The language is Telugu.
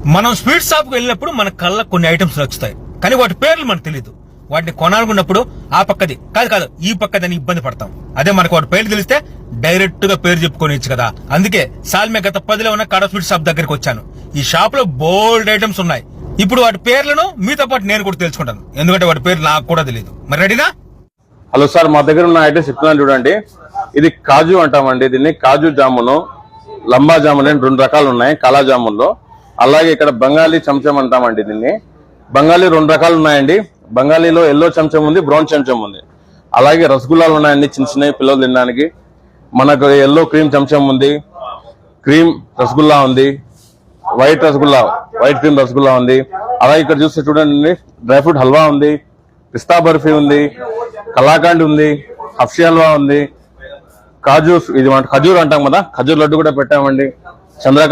మనం స్వీట్ షాప్ కు వెళ్ళినప్పుడు మన కళ్ళకు కొన్ని ఐటమ్స్ నచ్చుతాయి, కానీ వాటి పేర్లు మనకు తెలియదు. వాటిని కొనాలనుకున్నప్పుడు ఆ పక్కది కాదు ఈ పక్కదని ఇబ్బంది పడతాం. అదే మనకు వాటి పేర్లు తెలిస్తే డైరెక్ట్ గా పేరు చెప్పుకోవచ్చు కదా. అందుకే సాల్మే గత 10లో ఉన్న కడ స్వీట్ షాప్ దగ్గరికి వచ్చాను. ఈ షాప్ లో బోల్డ్ ఐటమ్స్ ఉన్నాయి. ఇప్పుడు వాటి పేర్లను మీతో పాటు నేను కూడా తెలుసుకుంటాను, ఎందుకంటే వాటి పేర్లు నాకు కూడా తెలియదు. మరి రెడీనా? హలో సార్, మా దగ్గర ఉన్న ఐటమ్స్ చెప్తున్నాను చూడండి. ఇది కాజు అంటామండి. దీన్ని కాజు జామును, లంబా జామున్ అని 2 రకాలు ఉన్నాయి కాలా జామున్లో. అలాగే ఇక్కడ బంగాళీ చెంచం అంటామండి. దీన్ని బంగాళీ 2 రకాలు ఉన్నాయండి. బంగాళీలో ఎల్లో చెంచం ఉంది, బ్రౌన్ చెంచం ఉంది. అలాగే రసగుల్లాలు ఉన్నాయండి, చిన్న చిన్నవి పిల్లలు తినడానికి. మనకు ఎల్లో క్రీమ్ చెంచం ఉంది, క్రీమ్ రసగుల్లా ఉంది, వైట్ క్రీమ్ రసగుల్లా ఉంది. అలాగే ఇక్కడ చూస్తే చూడండి, డ్రై ఫ్రూట్ హల్వా ఉంది, పిస్తా బర్ఫీ ఉంది, కలాకండ్ ఉంది, హఫ్షీ హల్వా ఉంది, కాజు ఇది ఖజూర్ అంటాం కదా, ఖజూర్ లడ్డు కూడా పెట్టామండి. చంద్రకాంత్